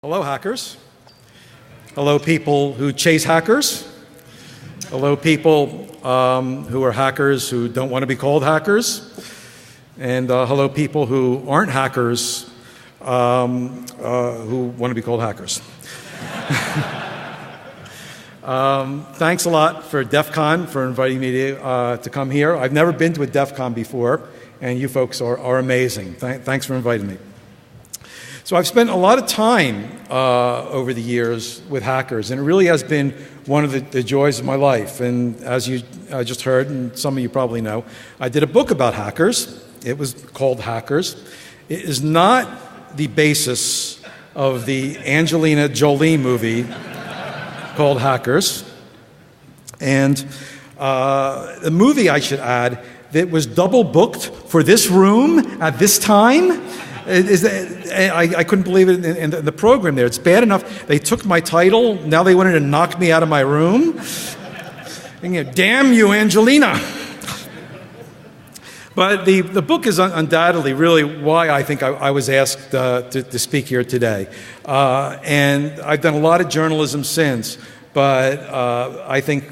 Hello, hackers. Hello, people who chase hackers. Hello, people who are hackers who don't want to be called hackers. And hello, people who aren't hackers who want to be called hackers. Thanks a lot for DEFCON for inviting me to come here. I've never been to a DEFCON before, and you folks are amazing. Thanks for inviting me. So I've spent a lot of time over the years with hackers, and it really has been one of the joys of my life. And as you just heard, and some of you probably know, I did a book about hackers. It was called Hackers. It is not the basis of the Angelina Jolie movie called Hackers. And the movie, I should add, that was double booked for this room at this time. I couldn't believe it in the program there. It's bad enough they took my title. Now they wanted to knock me out of my room. And, damn you, Angelina. But the book is undoubtedly really why I think I was asked to speak here today. And I've done a lot of journalism since, but I think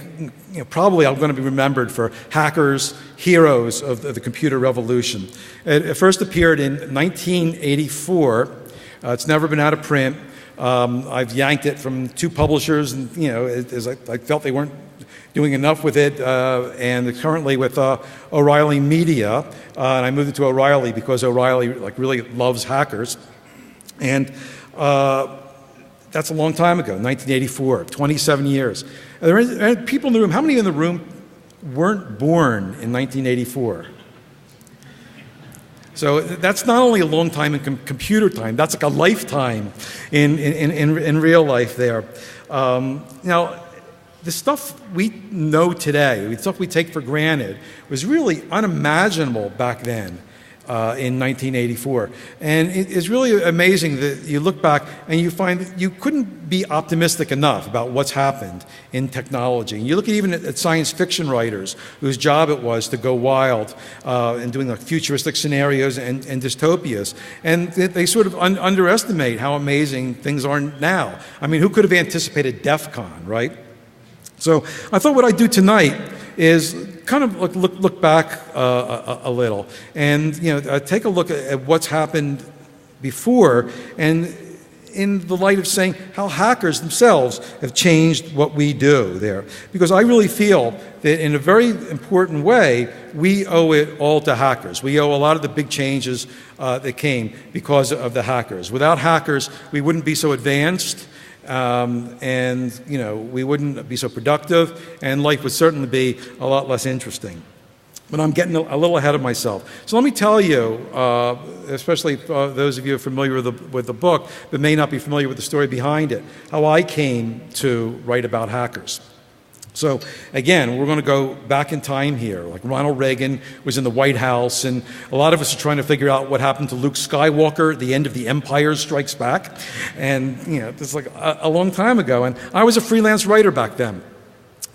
probably I'm going to be remembered for hackers, heroes of the computer revolution. It first appeared in 1984. It's never been out of print. I've yanked it from two publishers, and as I felt they weren't doing enough with it, and currently with O'Reilly Media, and I moved it to O'Reilly because O'Reilly really loves hackers, and that's a long time ago, 1984, 27 years. Are there people in the room? How many in the room weren't born in 1984? So that's not only a long time in computer time, that's like a lifetime in real life there. Now, the stuff we know today, the stuff we take for granted, was really unimaginable back then in 1984. And it's really amazing that you look back and you find that you couldn't be optimistic enough about what's happened in technology. And you look even at science fiction writers whose job it was to go wild and doing futuristic scenarios and dystopias. And they sort of underestimate how amazing things are now. I mean, who could have anticipated DEFCON, right? So I thought what I'd do tonight is kind of look back a little and take a look at what's happened before, and in the light of saying how hackers themselves have changed what we do there. Because I really feel that in a very important way, we owe it all to hackers. We owe a lot of the big changes that came because of the hackers. Without hackers, we wouldn't be so advanced. And we wouldn't be so productive, and life would certainly be a lot less interesting. But I'm getting a little ahead of myself. So let me tell you, especially those of you who are familiar with the book, but may not be familiar with the story behind it, how I came to write about hackers. So again, we're going to go back in time here. Like Ronald Reagan was in the White House, and a lot of us are trying to figure out what happened to Luke Skywalker at the end of The Empire Strikes Back. And, it's like a long time ago. And I was a freelance writer back then.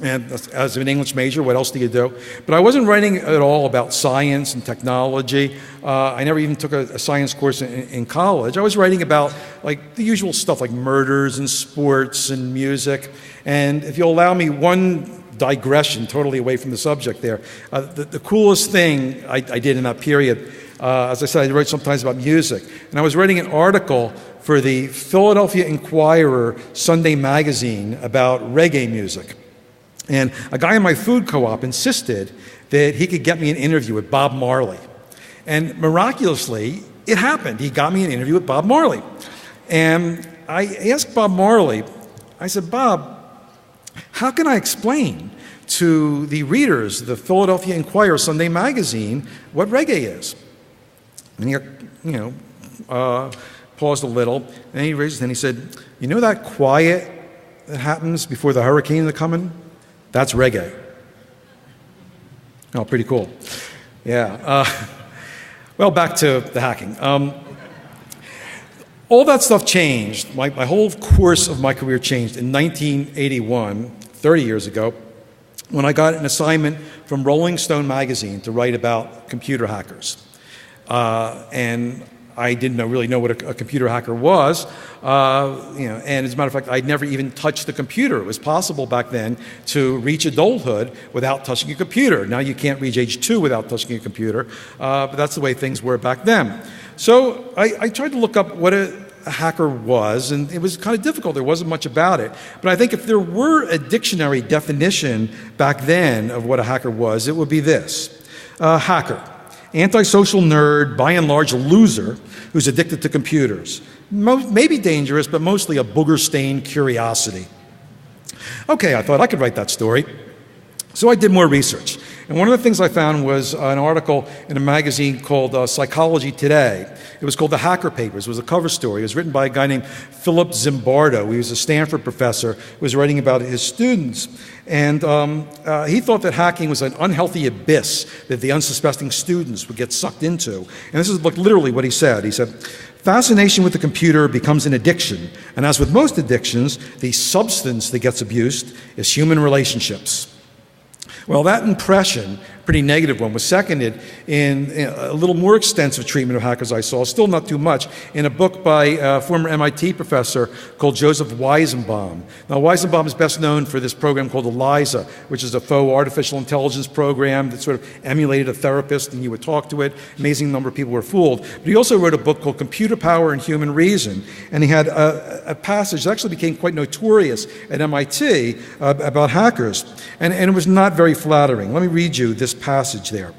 And as an English major, what else do you do? But I wasn't writing at all about science and technology. I never even took a science course in college. I was writing about the usual stuff like murders and sports and music. And if you'll allow me one digression totally away from the subject there, the coolest thing I did in that period, as I said, I wrote sometimes about music. And I was writing an article for the Philadelphia Inquirer Sunday magazine about reggae music. And a guy in my food co-op insisted that he could get me an interview with Bob Marley. And miraculously, it happened. He got me an interview with Bob Marley. And I asked Bob Marley, I said, Bob, how can I explain to the readers of the Philadelphia Inquirer Sunday magazine what reggae is? And he, paused a little, and he raised his hand. He said, you know that quiet that happens before the hurricane is coming? That's reggae. Oh, pretty cool. Yeah. Well, back to the hacking. All that stuff changed. My whole course of my career changed in 1981, 30 years ago, when I got an assignment from Rolling Stone magazine to write about computer hackers. And I didn't really know what a computer hacker was. And as a matter of fact, I'd never even touched the computer. It was possible back then to reach adulthood without touching a computer. Now you can't reach age 2 without touching a computer, but that's the way things were back then. So I tried to look up what a hacker was, and it was kind of difficult. There wasn't much about it. But I think if there were a dictionary definition back then of what a hacker was, it would be this. Hacker, antisocial nerd, by and large a loser who's addicted to computers. Maybe dangerous, but mostly a booger-stained curiosity. Okay, I thought I could write that story. So I did more research. And one of the things I found was an article in a magazine called Psychology Today. It was called The Hacker Papers. It was a cover story. It was written by a guy named Philip Zimbardo. He was a Stanford professor who was writing about his students. And he thought that hacking was an unhealthy abyss that the unsuspecting students would get sucked into. And this is literally what he said. He said, fascination with the computer becomes an addiction. And as with most addictions, the substance that gets abused is human relationships. Well, that impression, pretty negative one, was seconded in a little more extensive treatment of hackers I saw, still not too much, in a book by a former MIT professor called Joseph Weizenbaum. Now, Weizenbaum is best known for this program called ELIZA, which is a faux artificial intelligence program that sort of emulated a therapist, and you would talk to it. Amazing number of people were fooled. But he also wrote a book called Computer Power and Human Reason, and he had a passage that actually became quite notorious at MIT about hackers, and it was not very flattering. Let me read you this passage there.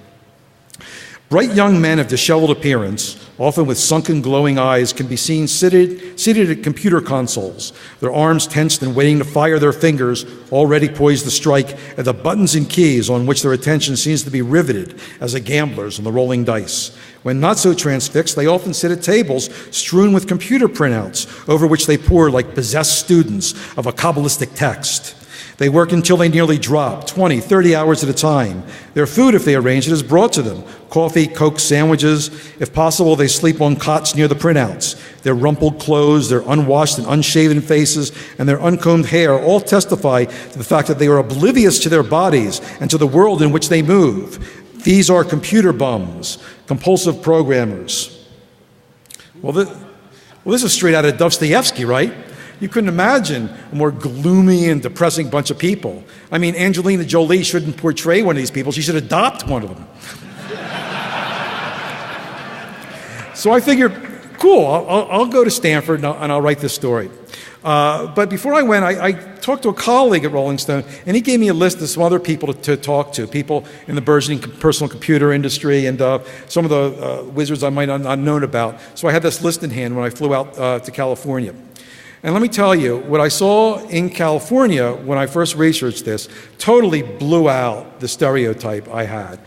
Bright young men of disheveled appearance, often with sunken, glowing eyes, can be seen seated at computer consoles, their arms tensed and waiting to fire their fingers, already poised to strike at the buttons and keys on which their attention seems to be riveted as the gamblers on the rolling dice. When not so transfixed, they often sit at tables strewn with computer printouts, over which they pore like possessed students of a Kabbalistic text. They work until they nearly drop, 20, 30 hours at a time. Their food, if they arrange it, is brought to them. Coffee, Coke, sandwiches. If possible, they sleep on cots near the printouts. Their rumpled clothes, their unwashed and unshaven faces, and their uncombed hair all testify to the fact that they are oblivious to their bodies and to the world in which they move. These are computer bums, compulsive programmers. Well, this is straight out of Dostoevsky, right? You couldn't imagine a more gloomy and depressing bunch of people. I mean, Angelina Jolie shouldn't portray one of these people. She should adopt one of them. So I figured, cool, I'll go to Stanford and I'll write this story. But before I went, I talked to a colleague at Rolling Stone, and he gave me a list of some other people to talk to, people in the burgeoning personal computer industry and some of the wizards I might not have known about. So I had this list in hand when I flew out to California. And let me tell you, what I saw in California when I first researched this totally blew out the stereotype I had.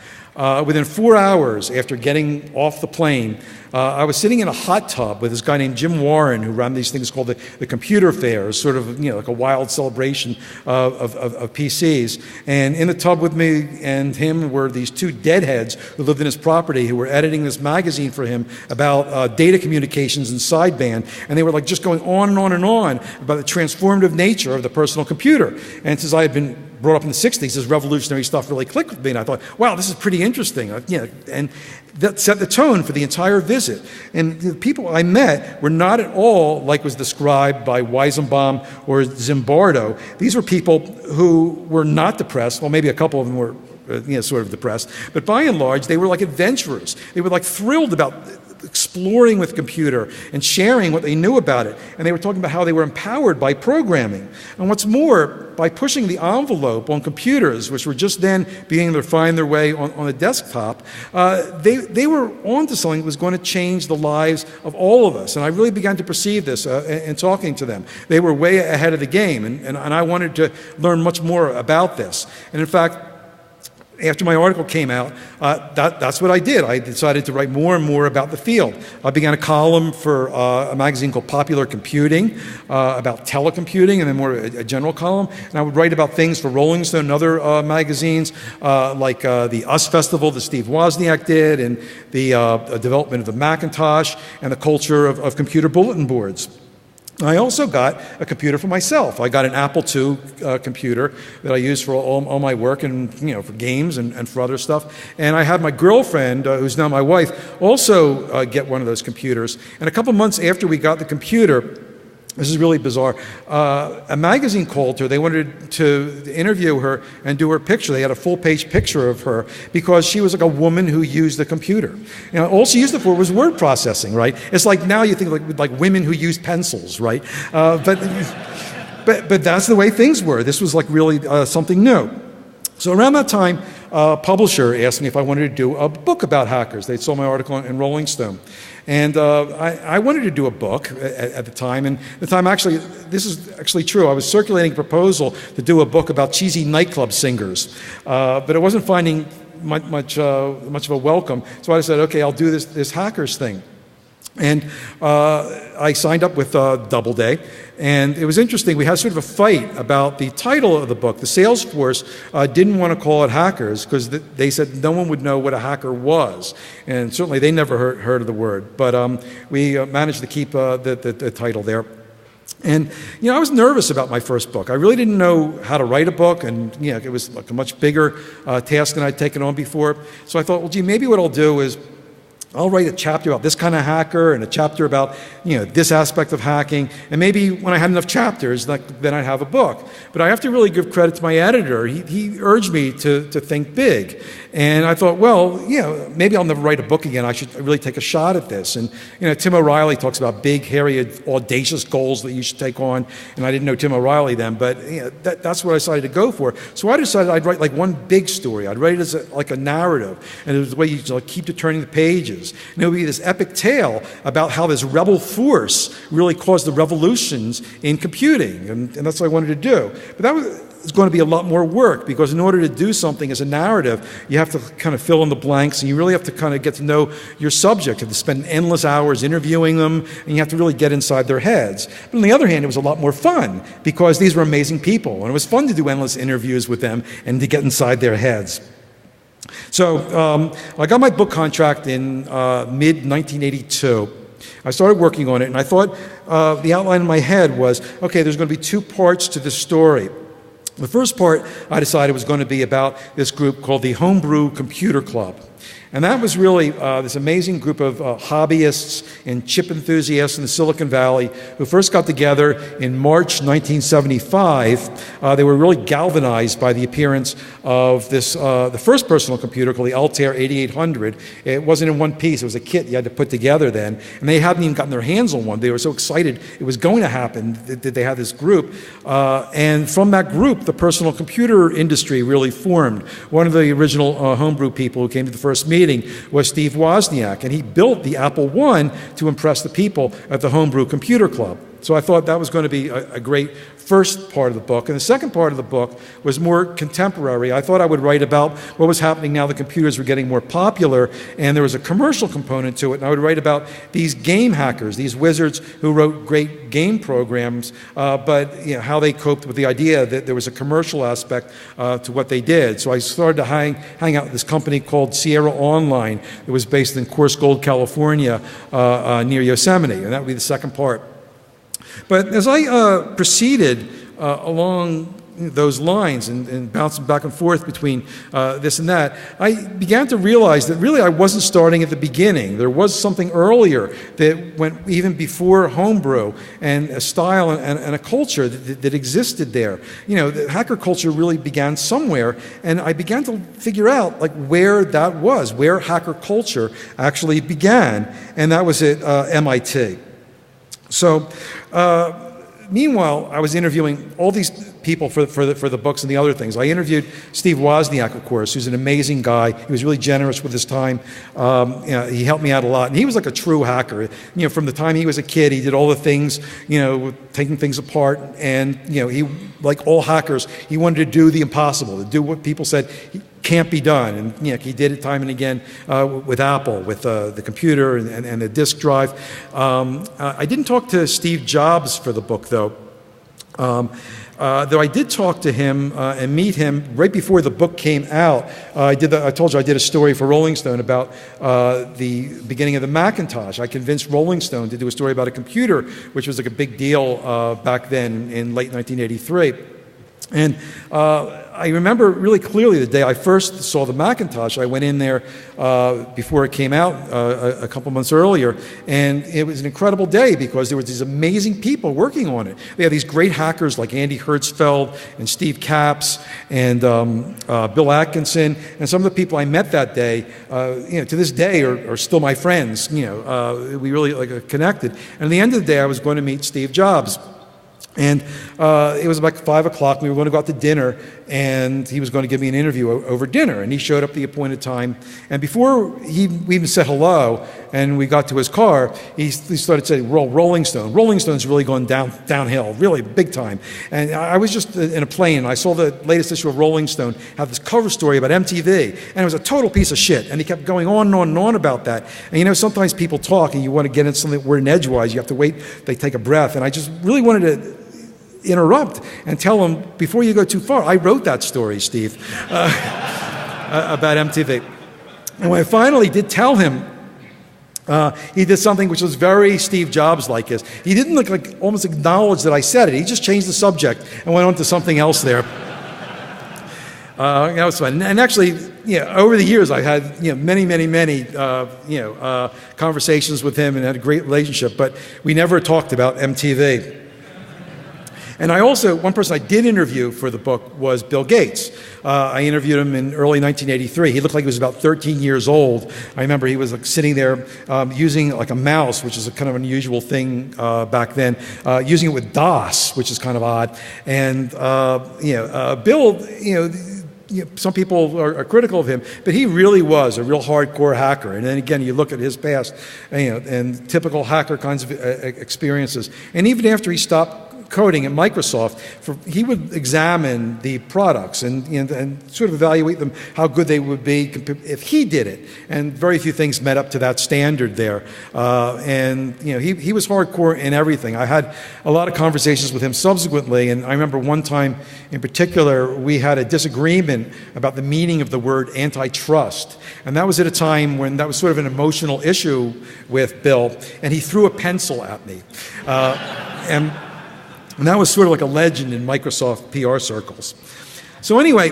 Within 4 hours after getting off the plane, I was sitting in a hot tub with this guy named Jim Warren, who ran these things called the computer fairs, sort of, like a wild celebration of PCs. And in the tub with me and him were these two deadheads who lived in his property, who were editing this magazine for him about data communications and sideband. And they were just going on and on and on about the transformative nature of the personal computer. And since I had been brought up in the 60s, this revolutionary stuff really clicked with me, and I thought, wow, this is pretty interesting. And that set the tone for the entire visit. And the people I met were not at all like was described by Weizenbaum or Zimbardo. These were people who were not depressed. Well, maybe a couple of them were sort of depressed. But by and large, they were like adventurers. They were thrilled about exploring with computer and sharing what they knew about it. And they were talking about how they were empowered by programming. And what's more, by pushing the envelope on computers, which were just then beginning to find their way on the desktop, they were onto something that was going to change the lives of all of us. And I really began to perceive this in talking to them. They were way ahead of the game, and I wanted to learn much more about this. And in fact, after my article came out, that's what I did. I decided to write more and more about the field. I began a column for a magazine called Popular Computing about telecomputing, and then more a general column. And I would write about things for Rolling Stone and other magazines, like the US Festival that Steve Wozniak did, and the development of the Macintosh, and the culture of computer bulletin boards. I also got a computer for myself. I got an Apple II computer that I use for all my work and for games and for other stuff. And I had my girlfriend, who's now my wife, also get one of those computers. And a couple months after we got the computer, this is really bizarre. A magazine called her. They wanted to interview her and do her picture. They had a full-page picture of her because she was like a woman who used the computer. All she used it for was word processing, right? It's like now you think like women who use pencils, right? But that's the way things were. This was like really something new. So around that time, a publisher asked me if I wanted to do a book about hackers. They saw my article in Rolling Stone. And I wanted to do a book at the time. And at the time, actually, this is actually true. I was circulating a proposal to do a book about cheesy nightclub singers. But it wasn't finding much of a welcome. So I said, okay, I'll do this hackers thing. And I signed up with Doubleday. And it was interesting. We had sort of a fight about the title of the book. The sales force didn't want to call it Hackers because they said no one would know what a hacker was. And certainly they never heard of the word. But we managed to keep the title there. And, I was nervous about my first book. I really didn't know how to write a book, and, it was like a much bigger task than I'd taken on before. So I thought, well, gee, maybe what I'll do is I'll write a chapter about this kind of hacker and a chapter about, this aspect of hacking. And maybe when I had enough chapters, then I'd have a book. But I have to really give credit to my editor. He urged me to think big. And I thought, well, maybe I'll never write a book again. I should really take a shot at this. And, Tim O'Reilly talks about big, hairy, audacious goals that you should take on. And I didn't know Tim O'Reilly then, but that's what I decided to go for. So I decided I'd write like one big story. I'd write it as like a narrative. And it was the way you keep turning the pages. And it would be this epic tale about how this rebel force really caused the revolutions in computing. And that's what I wanted to do. But that was going to be a lot more work because in order to do something as a narrative, you have to kind of fill in the blanks and you really have to kind of get to know your subject. You have to spend endless hours interviewing them and you have to really get inside their heads. But on the other hand, it was a lot more fun because these were amazing people. And it was fun to do endless interviews with them and to get inside their heads. So I got my book contract in mid-1982. I started working on it, and I thought the outline in my head was, okay, there's going to be two parts to this story. The first part I decided was going to be about this group called the Homebrew Computer Club. And that was really this amazing group of hobbyists and chip enthusiasts in the Silicon Valley who first got together in March 1975. They were really galvanized by the appearance of this, the first personal computer called the Altair 8800. It wasn't in one piece. It was a kit you had to put together then. And they hadn't even gotten their hands on one. They were so excited it was going to happen that they had this group. And from that group, the personal computer industry really formed. One of the original homebrew people who came to the first meeting was Steve Wozniak, and he built the Apple I to impress the people at the Homebrew Computer Club. So I thought that was going to be a great first part of the book. And the second part of the book was more contemporary. I thought I would write about what was happening now that computers were getting more popular, and there was a commercial component to it. And I would write about these game hackers, these wizards who wrote great game programs, but how they coped with the idea that there was a commercial aspect to what they did. So I started to hang out with this company called Sierra Online that was based in Coarse Gold, California, near Yosemite, and that would be the second part. But as I proceeded along those lines and bouncing back and forth between this and that, I began to realize that really I wasn't starting at the beginning. There was something earlier that went even before homebrew and a style and a culture that existed there. The hacker culture really began somewhere, and I began to figure out where that was, where hacker culture actually began, and that was at MIT. So, meanwhile, I was interviewing all these people for the books and the other things. I interviewed Steve Wozniak, of course, who's an amazing guy. He was really generous with his time. He helped me out a lot. And he was like a true hacker. From the time he was a kid, he did all the things, taking things apart. And, he, like all hackers, he wanted to do the impossible, to do what people said can't be done. And he did it time and again with Apple, with the computer and the disk drive. I didn't talk to Steve Jobs for the book, though. Though I did talk to him and meet him right before the book came out. I told you I did a story for Rolling Stone about the beginning of the Macintosh. I convinced Rolling Stone to do a story about a computer, which was like a big deal back then in late 1983. And I remember really clearly the day I first saw the Macintosh. I went in there before it came out a couple months earlier, and it was an incredible day because there were these amazing people working on it. They had these great hackers like Andy Hertzfeld and Steve Capps and Bill Atkinson, and some of the people I met that day, to this day are still my friends. We really connected. And at the end of the day, I was going to meet Steve Jobs. And it was about 5 o'clock. We were going to go out to dinner, and he was going to give me an interview over dinner. And he showed up at the appointed time. And before we even said hello, and we got to his car, he started saying, Rolling Stone. Rolling Stone's really going downhill, really big time. And I was just in a plane, and I saw the latest issue of Rolling Stone have this cover story about MTV, and it was a total piece of shit. And he kept going on and on and on about that. And sometimes people talk, and you want to get into something word and edgewise. You have to wait, they take a breath. And I just really wanted to interrupt and tell him, before you go too far, I wrote that story, Steve, about MTV. And when I finally did tell him, he did something which was very Steve Jobs-like. He didn't almost acknowledge that I said it. He just changed the subject and went on to something else there. That was fun. And actually, over the years, I've had many conversations with him and had a great relationship, but we never talked about MTV. And one person I did interview for the book was Bill Gates. I interviewed him in early 1983. He looked like he was about 13 years old. I remember he was sitting there using a mouse, which is a kind of unusual thing back then, using it with DOS, which is kind of odd. And Bill, some people are critical of him, but he really was a real hardcore hacker. And then again, you look at his past, and typical hacker kinds of experiences. And even after he stopped coding at Microsoft, he would examine the products and sort of evaluate them, how good they would be if he did it. And very few things met up to that standard there. He was hardcore in everything. I had a lot of conversations with him subsequently, and I remember one time in particular, we had a disagreement about the meaning of the word antitrust. And that was at a time when that was sort of an emotional issue with Bill, and he threw a pencil at me. And that was sort of like a legend in Microsoft PR circles. So anyway,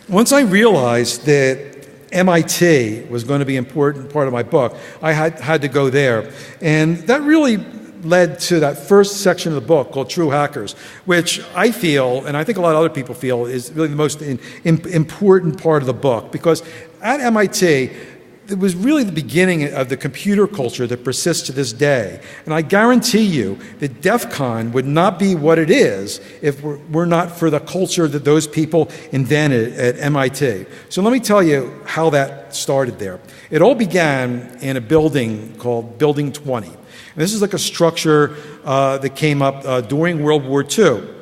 once I realized that MIT was going to be an important part of my book, I had to go there. And that really led to that first section of the book called True Hackers, which I feel, and I think a lot of other people feel, is really the most important part of the book. Because at MIT, it was really the beginning of the computer culture that persists to this day. And I guarantee you that DEFCON would not be what it is if we're not for the culture that those people invented at MIT. So let me tell you how that started there. It all began in a building called Building 20. And this is like a structure that came up during World War II.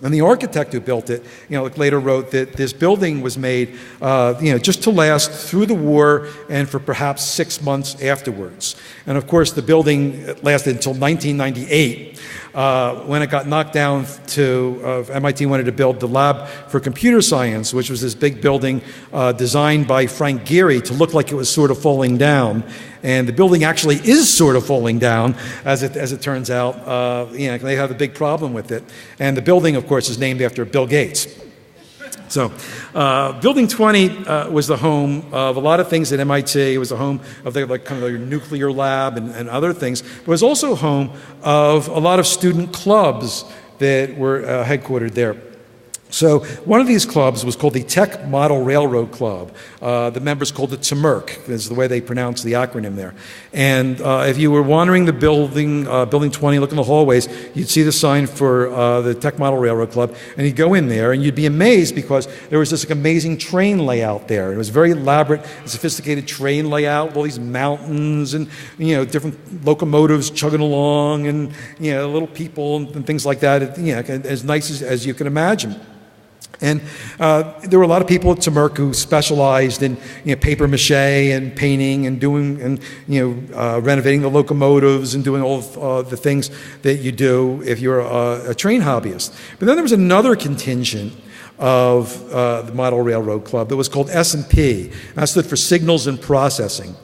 And the architect who built it, later wrote that this building was made, just to last through the war and for perhaps 6 months afterwards. And of course, the building lasted until 1998, when it got knocked down to MIT wanted to build the Lab for Computer Science, which was this big building designed by Frank Gehry to look like it was sort of falling down. And the building actually is sort of falling down, as it turns out. They have a big problem with it. And the building, of course, is named after Bill Gates. So Building 20 was the home of a lot of things at MIT. It was the home of their nuclear lab and other things. But it was also home of a lot of student clubs that were headquartered there. So one of these clubs was called the Tech Model Railroad Club. The members called it TMRC, is the way they pronounce the acronym there. And if you were wandering the building, Building 20, look in the hallways, you'd see the sign for the Tech Model Railroad Club, and you'd go in there, and you'd be amazed because there was this amazing train layout there. It was very elaborate, sophisticated train layout with all these mountains and different locomotives chugging along, and little people and things like that. As nice as you can imagine. And there were a lot of people at Temurk who specialized in paper mache and painting and doing renovating the locomotives and doing all of the things that you do if you're a train hobbyist. But then there was another contingent of the Model Railroad Club that was called S&P. That stood for Signals and Processing.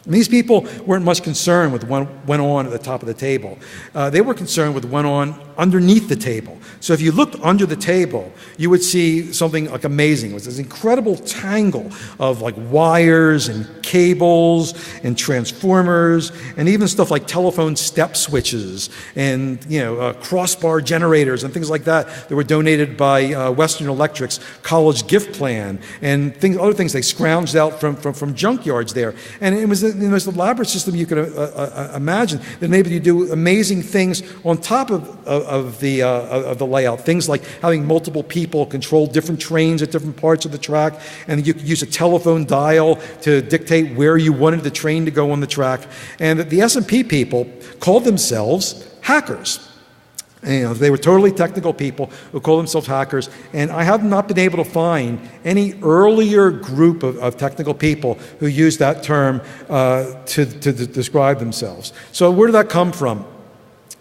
And these people weren't much concerned with what went on at the top of the table. They were concerned with what went on underneath the table. So if you looked under the table, you would see something like amazing. It was this incredible tangle of like wires and cables and transformers and even stuff like telephone step switches and crossbar generators and things like that were donated by Western Electric's college gift plan and other things they scrounged out from junkyards there. And it was the most elaborate system you could imagine that enabled you to do amazing things on top of the layout. Things like having multiple people control different trains at different parts of the track, and you could use a telephone dial to dictate where you wanted the train to go on the track. And the S&P people called themselves hackers. And, they were totally technical people who called themselves hackers, and I have not been able to find any earlier group of technical people who used that term to describe themselves. So where did that come from?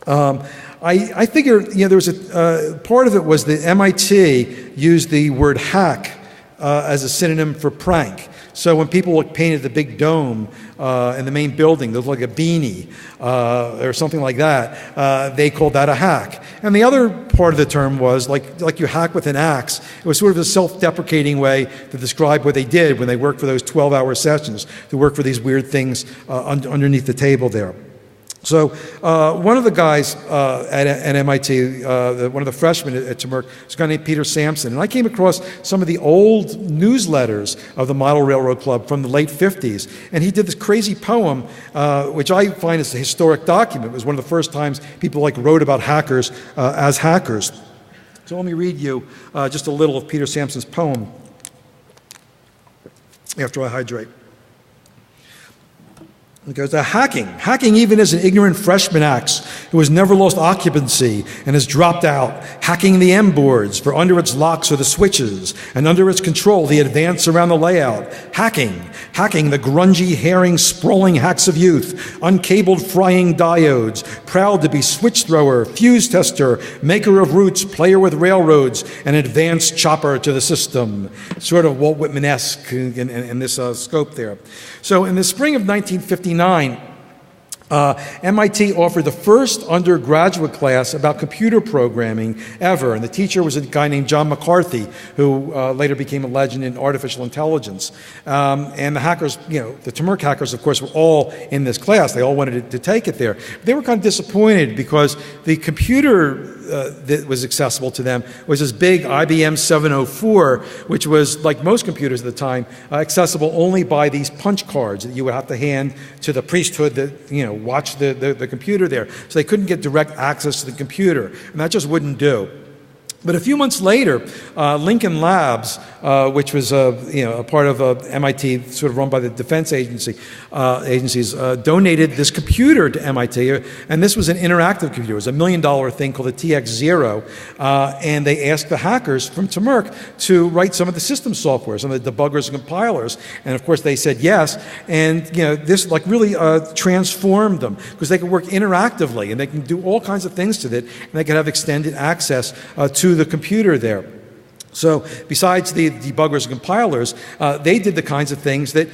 I figure there was a part of it was that MIT used the word hack as a synonym for prank. So when people painted the big dome in the main building, that looked like a beanie or something like that, they called that a hack. And the other part of the term was like you hack with an axe. It was sort of a self-deprecating way to describe what they did when they worked for those 12-hour sessions, to work for these weird things underneath the table there. So one of the guys at MIT, one of the freshmen at Temurk, was a guy named Peter Sampson. And I came across some of the old newsletters of the Model Railroad Club from the late 50s. And he did this crazy poem, which I find is a historic document. It was one of the first times people wrote about hackers as hackers. So let me read you just a little of Peter Sampson's poem after I hydrate. It goes, hacking even as an ignorant freshman acts, who has never lost occupancy and has dropped out, hacking the M boards, for under its locks are the switches, and under its control the advance around the layout. Hacking the grungy, herring, sprawling hacks of youth, uncabled frying diodes, proud to be switch thrower, fuse tester, maker of routes, player with railroads, and advanced chopper to the system. Sort of Walt Whitman-esque in this scope there. So in the spring of 1959, MIT offered the first undergraduate class about computer programming ever, and the teacher was a guy named John McCarthy, who later became a legend in artificial intelligence. And the hackers, the Temurk hackers, of course, were all in this class. They all wanted to take it there. They were kind of disappointed because the computer that was accessible to them was this big IBM 704, which was, like most computers at the time, accessible only by these punch cards that you would have to hand to the priesthood that, watch the computer there. So they couldn't get direct access to the computer, and that just wouldn't do. But a few months later, Lincoln Labs, which was a part of MIT, sort of run by the defense agencies, donated this computer to MIT, and this was an interactive computer. It was $1 million thing called the TX0, and they asked the hackers from Temurk to write some of the system software, some of the debuggers and compilers, and of course they said yes, and this really transformed them because they could work interactively and they can do all kinds of things to it, and they could have extended access to the computer there. So besides the debuggers and compilers, they did the kinds of things that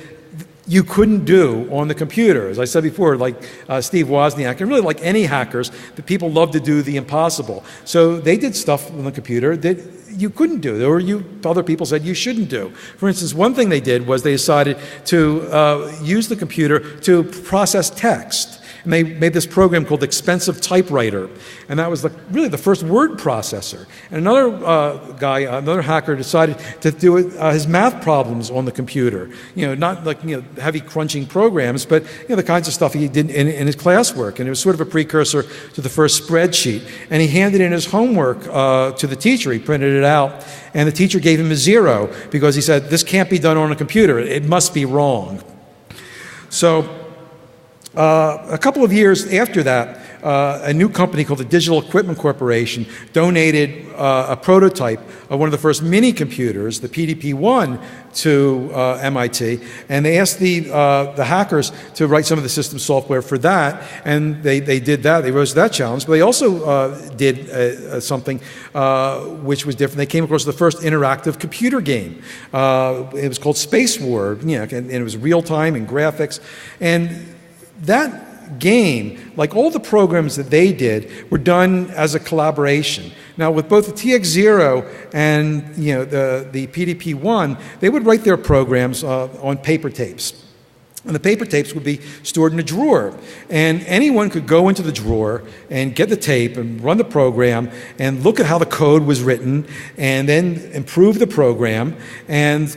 you couldn't do on the computer. As I said before, like Steve Wozniak, and really like any hackers, the people love to do the impossible. So they did stuff on the computer that you couldn't do, or other people said you shouldn't do. For instance, one thing they did was they decided to use the computer to process text. And they made this program called Expensive Typewriter, and that was really the first word processor. And another hacker decided to do his math problems on the computer. Not like heavy crunching programs, but the kinds of stuff he did in his classwork. And it was sort of a precursor to the first spreadsheet. And he handed in his homework to the teacher. He printed it out, and the teacher gave him a 0 because he said, "This can't be done on a computer. It must be wrong." So a couple of years after that, a new company called the Digital Equipment Corporation donated a prototype of one of the first mini computers, the PDP-1, to MIT, and they asked the hackers to write some of the system software for that, and they did that. They rose to that challenge, but they also did something which was different. They came across the first interactive computer game. It was called Space War, and it was real time and graphics, and that game, like all the programs that they did, were done as a collaboration. Now, with both the TX0 and the PDP-1, they would write their programs on paper tapes. And the paper tapes would be stored in a drawer. And anyone could go into the drawer and get the tape and run the program and look at how the code was written and then improve the program and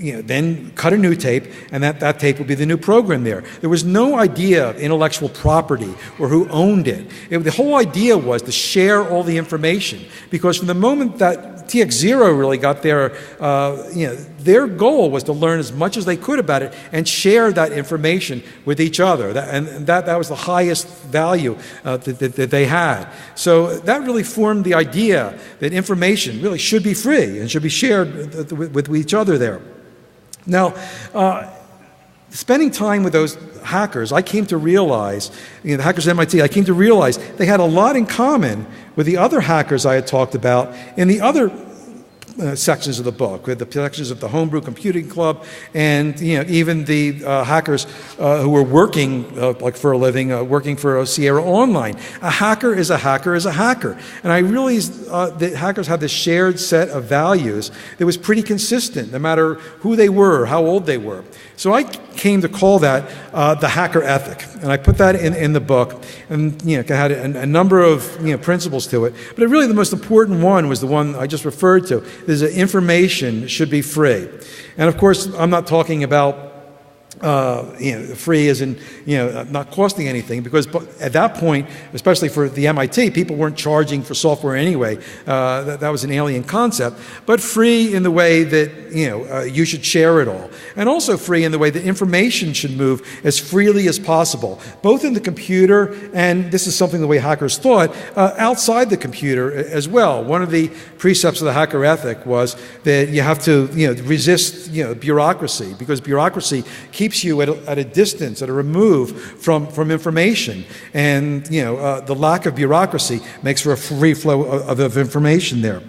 then cut a new tape, and that tape would be the new program there. There was no idea of intellectual property or who owned it. The whole idea was to share all the information, because from the moment that TX0 really got there, their goal was to learn as much as they could about it and share that information with each other. That was the highest value that they had. So that really formed the idea that information really should be free and should be shared with each other there. Now, spending time with those hackers, I came to realize, the hackers at MIT, I came to realize they had a lot in common with the other hackers I had talked about in the other sections of the book, with the sections of the Homebrew Computing Club, and even the hackers who were working like for a living, working for Sierra Online. A hacker is a hacker is a hacker, and I realized that hackers have this shared set of values that was pretty consistent, no matter who they were, how old they were. So I came to call that the hacker ethic, and I put that in the book, and it had a number of principles to it. But really, the most important one was the one I just referred to: is that information should be free. And of course, I'm not talking about free as in not costing anything, because at that point, especially for the MIT, people weren't charging for software anyway. That was an alien concept. But free in the way that you should share it all, and also free in the way that information should move as freely as possible, both in the computer, and this is something the way hackers thought, outside the computer as well. One of the precepts of the hacker ethic was that you have to resist bureaucracy, because bureaucracy keeps you at a distance, at a remove from information, and the lack of bureaucracy makes for a free flow of information there.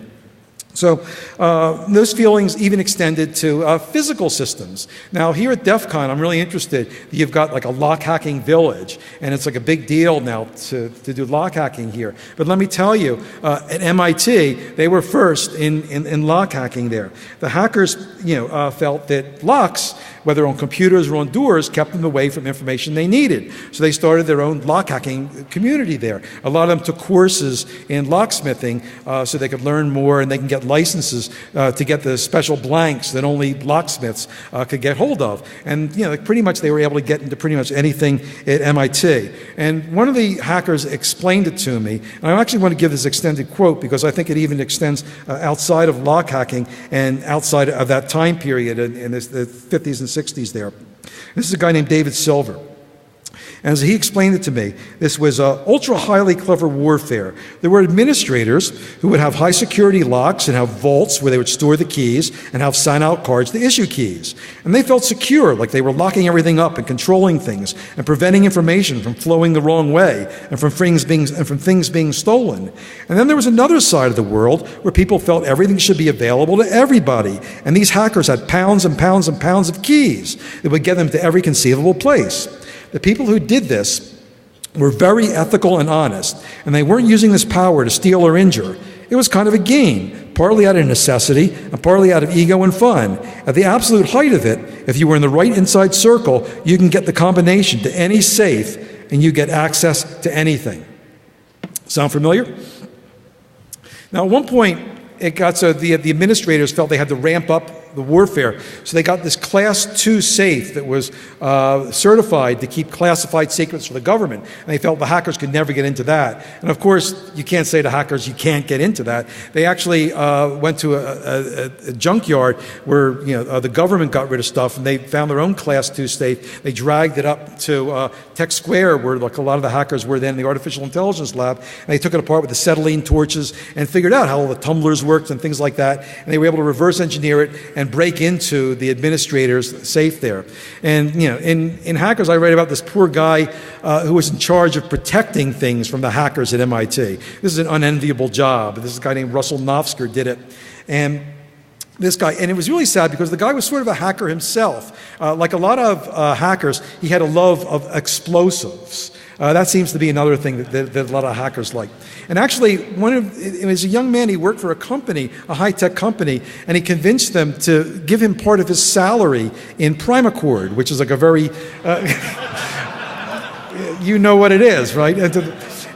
So those feelings even extended to physical systems. Now here at DEFCON, I'm really interested. You've got like a lock hacking village, and it's like a big deal now to do lock hacking here. But let me tell you, at MIT, they were first in lock hacking there. The hackers, felt that locks, whether on computers or on doors, kept them away from information they needed. So they started their own lock hacking community there. A lot of them took courses in locksmithing so they could learn more, and they can get licenses to get the special blanks that only locksmiths could get hold of. And pretty much they were able to get into pretty much anything at MIT. And one of the hackers explained it to me, and I actually want to give this extended quote because I think it even extends outside of lock hacking and outside of that time period in the 50s and 60s there. This is a guy named David Silver. And as he explained it to me, this was ultra highly clever warfare. There were administrators who would have high security locks and have vaults where they would store the keys and have sign-out cards to issue keys. And they felt secure, like they were locking everything up and controlling things and preventing information from flowing the wrong way and from things being stolen. And then there was another side of the world where people felt everything should be available to everybody. And these hackers had pounds and pounds and pounds of keys that would get them to every conceivable place. The people who did this were very ethical and honest, and they weren't using this power to steal or injure. It was kind of a game, partly out of necessity and partly out of ego and fun. At the absolute height of it, if you were in the right inside circle, you can get the combination to any safe and you get access to anything. Sound familiar? Now, at one point, it got so the administrators felt they had to ramp up the warfare. So they got this Class 2 safe that was certified to keep classified secrets for the government. And they felt the hackers could never get into that. And of course, you can't say to hackers, you can't get into that. They actually went to a junkyard where the government got rid of stuff, and they found their own Class 2 safe. They dragged it up to Tech Square, where like a lot of the hackers were then, the artificial intelligence lab, and they took it apart with acetylene torches and figured out how all the tumblers worked and things like that. And they were able to reverse engineer it and break into the administrator's safe there. And in Hackers, I read about this poor guy who was in charge of protecting things from the hackers at MIT. This is an unenviable job. This is a guy named Russell Nofsker did it. And this guy, and it was really sad because the guy was sort of a hacker himself. Like a lot of hackers, he had a love of explosives. That seems to be another thing that a lot of hackers like. And actually, as a young man, he worked for a company, a high-tech company, and he convinced them to give him part of his salary in Primacord, which is like a very, you know what it is, right?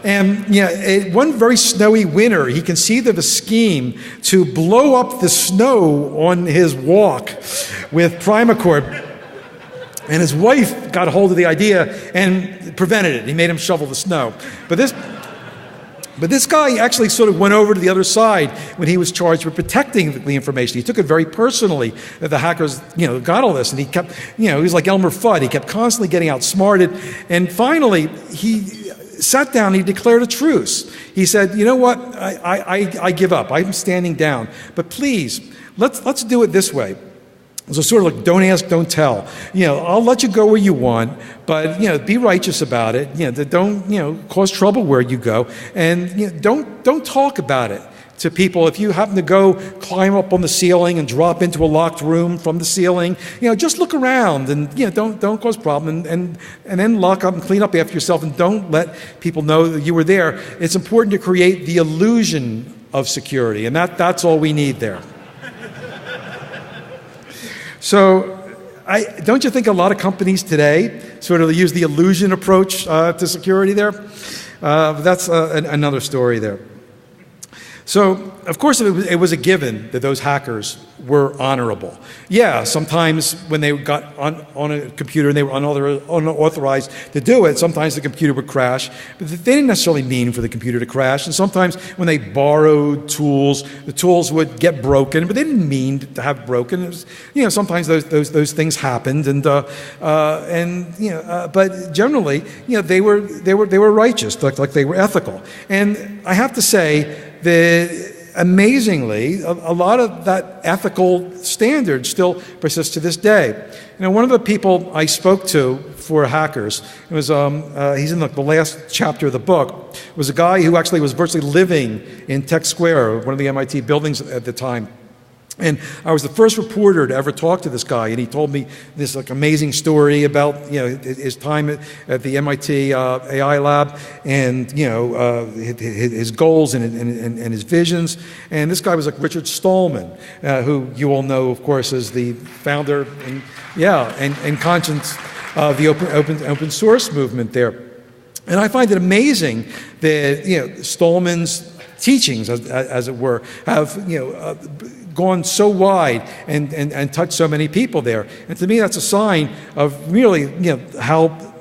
And one very snowy winter, he conceived of a scheme to blow up the snow on his walk with Primacord. And his wife got a hold of the idea and prevented it. He made him shovel the snow. But this guy actually sort of went over to the other side when he was charged with protecting the information. He took it very personally that the hackers, got all this. And he kept, he was like Elmer Fudd. He kept constantly getting outsmarted. And finally, he sat down and he declared a truce. He said, you know what, I give up. I'm standing down. But please, let's do it this way. So sort of like, don't ask, don't tell. I'll let you go where you want, but be righteous about it. Don't cause trouble where you go, and don't talk about it to people. If you happen to go climb up on the ceiling and drop into a locked room from the ceiling, just look around and don't cause problem, and then lock up and clean up after yourself, and don't let people know that you were there. It's important to create the illusion of security, and that's all we need there. So don't you think a lot of companies today sort of use the illusion approach to security there? That's another story there. So, of course, it was a given that those hackers were honorable. Yeah, sometimes when they got on a computer and they were unauthorized to do it, sometimes the computer would crash. But they didn't necessarily mean for the computer to crash. And sometimes when they borrowed tools, the tools would get broken, but they didn't mean to have broken. It was, sometimes those things happened, but generally, they were righteous, like they were ethical. And I have to say that amazingly, a lot of that ethical standard still persists to this day. One of the people I spoke to for hackers, it was he's in the last chapter of the book, was a guy who actually was virtually living in Tech Square, one of the MIT buildings at the time. And I was the first reporter to ever talk to this guy, and he told me this amazing story about his time at the MIT AI lab, and his goals and his visions. And this guy was like Richard Stallman, who you all know, of course, as the founder and conscience of the open source movement there. And I find it amazing that Stallman's teachings, as it were, have gone so wide and touched so many people there. And to me, that's a sign of really, how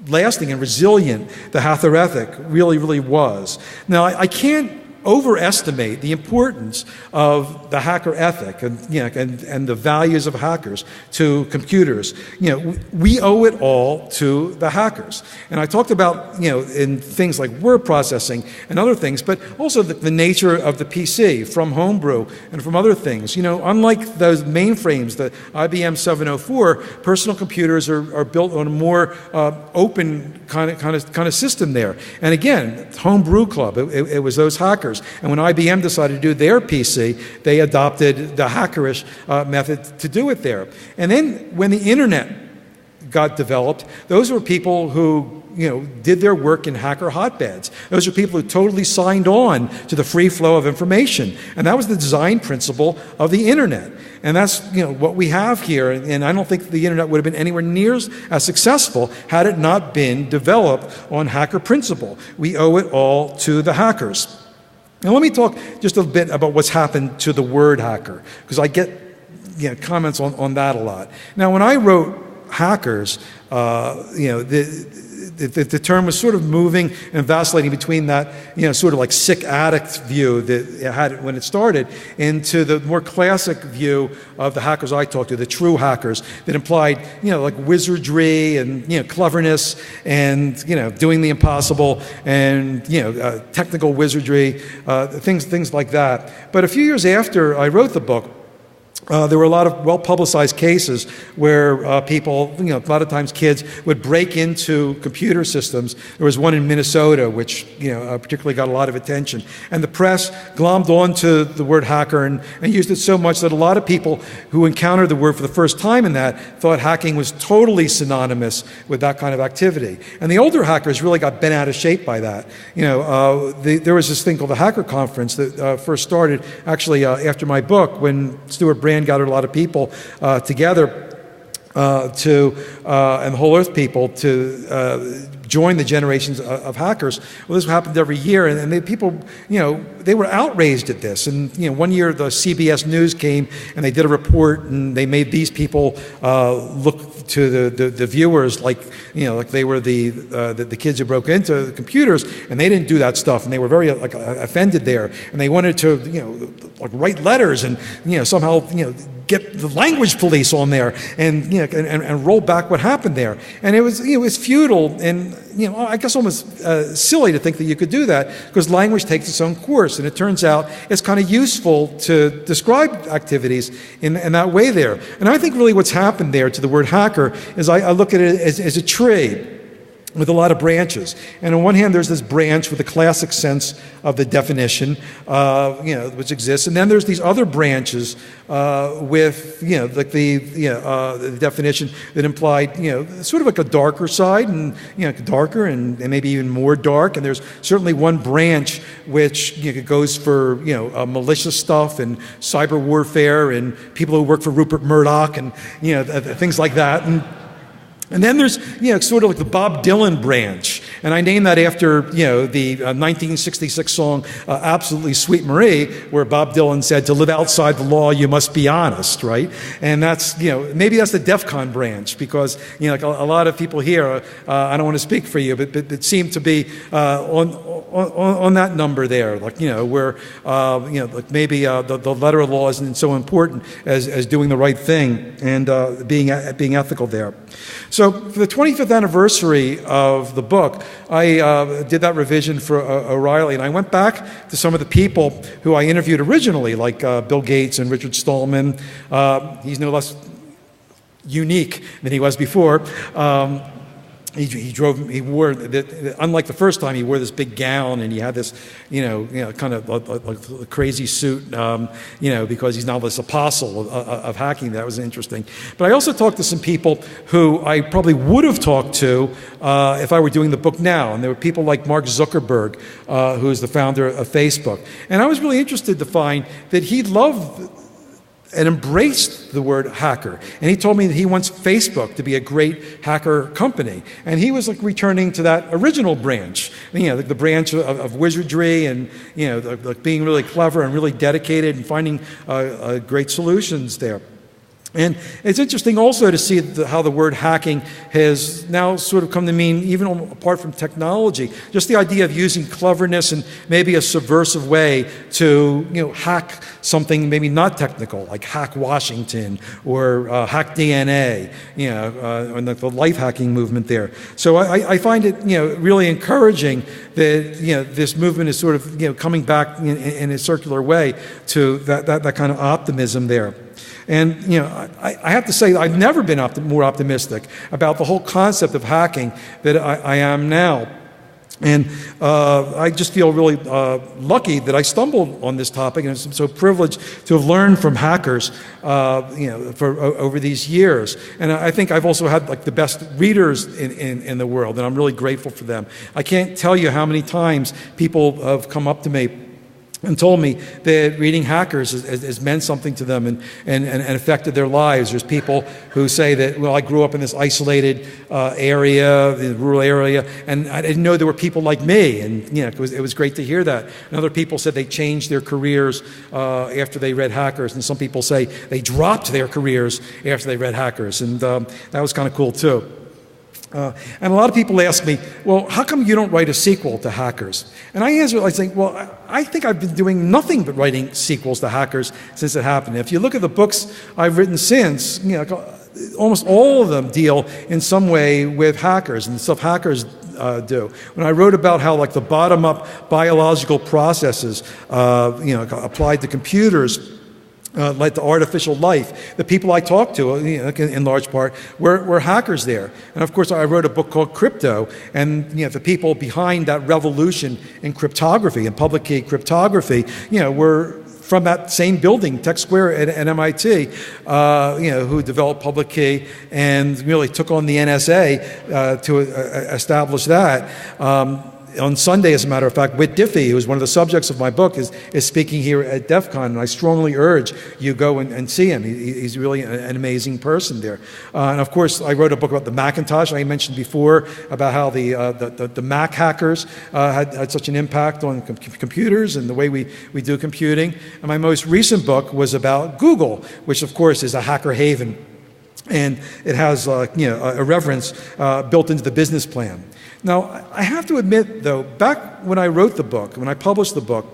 lasting and resilient the hacker ethic really, really was. Now, I can't overestimate the importance of the hacker ethic and the values of hackers to computers. We owe it all to the hackers. And I talked about, in things like word processing and other things, but also the nature of the PC from homebrew and from other things. Unlike those mainframes, the IBM 704, personal computers are built on a more open kind of system there. And again, Homebrew Club, it was those hackers. And when IBM decided to do their PC, they adopted the hackerish method to do it there. And then when the internet got developed, those were people who did their work in hacker hotbeds. Those are people who totally signed on to the free flow of information. And that was the design principle of the internet. And that's what we have here. And I don't think the internet would have been anywhere near as successful had it not been developed on hacker principle. We owe it all to the hackers. Now let me talk just a bit about what's happened to the word hacker, because I get comments on that a lot. Now, when I wrote Hackers, the term was sort of moving and vacillating between that, sort of like sick addict view that it had when it started, into the more classic view of the hackers I talked to, the true hackers, that implied, like wizardry and, cleverness and, doing the impossible and, technical wizardry, things like that. But a few years after I wrote the book, there were a lot of well-publicized cases where people, a lot of times kids, would break into computer systems. There was one in Minnesota which, particularly got a lot of attention. And the press glommed onto the word hacker and used it so much that a lot of people who encountered the word for the first time in that thought hacking was totally synonymous with that kind of activity. And the older hackers really got bent out of shape by that. There was this thing called the Hacker Conference that first started actually after my book, when Stuart Brand gathered a lot of people together and the whole Earth people to join the generations of hackers. Well, this happened every year, and people, they were outraged at this. And one year the CBS News came and they did a report, and they made these people look to the viewers like they were the kids who broke into the computers, and they didn't do that stuff, and they were very offended there, and they wanted to write letters and somehow get the language police on there and and roll back what happened there. And it was futile and I guess almost silly to think that you could do that, because language takes its own course, and it turns out it's kind of useful to describe activities in that way there. And I think really what's happened there to the word hacker is I look at it as a tree with a lot of branches. And on one hand, there's this branch with the classic sense of the definition, which exists. And then there's these other branches with, like the definition that implied, sort of like a darker side and, darker and maybe even more dark. And there's certainly one branch which goes for, malicious stuff and cyber warfare and people who work for Rupert Murdoch and, things like that. And then there's, sort of like the Bob Dylan branch. And I named that after, the 1966 song, Absolutely Sweet Marie, where Bob Dylan said, to live outside the law, you must be honest, right? And that's, maybe that's the DEFCON branch, because, like a lot of people here, I don't want to speak for you, but it seemed to be on that number there, like, where, like maybe the letter of law isn't so important as doing the right thing and being ethical there. So for the 25th anniversary of the book, I did that revision for O'Reilly, and I went back to some of the people who I interviewed originally, like Bill Gates and Richard Stallman. He's no less unique than he was before. He wore, unlike the first time, he wore this big gown, and he had this, kind of like a crazy suit, because he's now this apostle of hacking. That was interesting. But I also talked to some people who I probably would have talked to if I were doing the book now. And there were people like Mark Zuckerberg, who is the founder of Facebook. And I was really interested to find that he loved and embraced the word hacker. And he told me that he wants Facebook to be a great hacker company. And he was like returning to that original branch, the branch of wizardry and, like being really clever and really dedicated and finding great solutions there. And it's interesting also to see how the word hacking has now sort of come to mean, even apart from technology, just the idea of using cleverness and maybe a subversive way to, hack something maybe not technical, like hack Washington or hack DNA, and the life hacking movement there. So I find it, really encouraging that, this movement is sort of, coming back in a circular way to that kind of optimism there. And, I have to say I've never been more optimistic about the whole concept of hacking that I am now. And I just feel really lucky that I stumbled on this topic, and I'm so privileged to have learned from hackers, for over these years. And I think I've also had like the best readers in the world, and I'm really grateful for them. I can't tell you how many times people have come up to me and told me that reading Hackers has meant something to them and affected their lives. There's people who say that, well, I grew up in this isolated area, the rural area, and I didn't know there were people like me, and it was great to hear that. And other people said they changed their careers after they read Hackers, and some people say they dropped their careers after they read Hackers, and that was kind of cool too. And a lot of people ask me, well, how come you don't write a sequel to Hackers? And I answer, I think, well, I think I've been doing nothing but writing sequels to Hackers since it happened. If you look at the books I've written since, almost all of them deal in some way with hackers and the stuff hackers do. When I wrote about how the bottom-up biological processes, applied to computers, led to artificial life. The people I talked to, in large part, were hackers there. And of course, I wrote a book called Crypto, and the people behind that revolution in cryptography and public key cryptography, were from that same building, Tech Square at MIT, who developed public key and really took on the NSA to establish that. On Sunday, as a matter of fact, Whit Diffie, who's one of the subjects of my book, is speaking here at DEFCON, and I strongly urge you go and see him. He's really an amazing person there. And of course, I wrote a book about the Macintosh. I mentioned before about how the Mac hackers had such an impact on computers and the way we do computing. And my most recent book was about Google, which of course is a hacker haven. And it has a reference built into the business plan. Now, I have to admit, though, back when I wrote the book, when I published the book,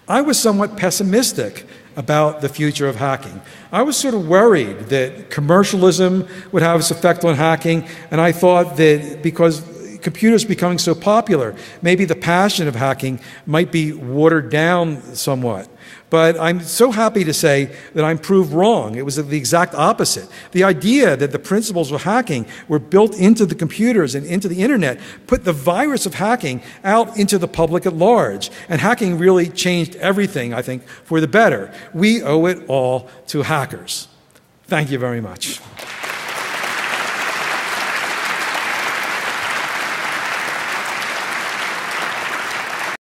I was somewhat pessimistic about the future of hacking. I was sort of worried that commercialism would have its effect on hacking, and I thought that because computers becoming so popular, maybe the passion of hacking might be watered down somewhat. But I'm so happy to say that I'm proved wrong. It was the exact opposite. The idea that the principles of hacking were built into the computers and into the internet put the virus of hacking out into the public at large. And hacking really changed everything, I think, for the better. We owe it all to hackers. Thank you very much.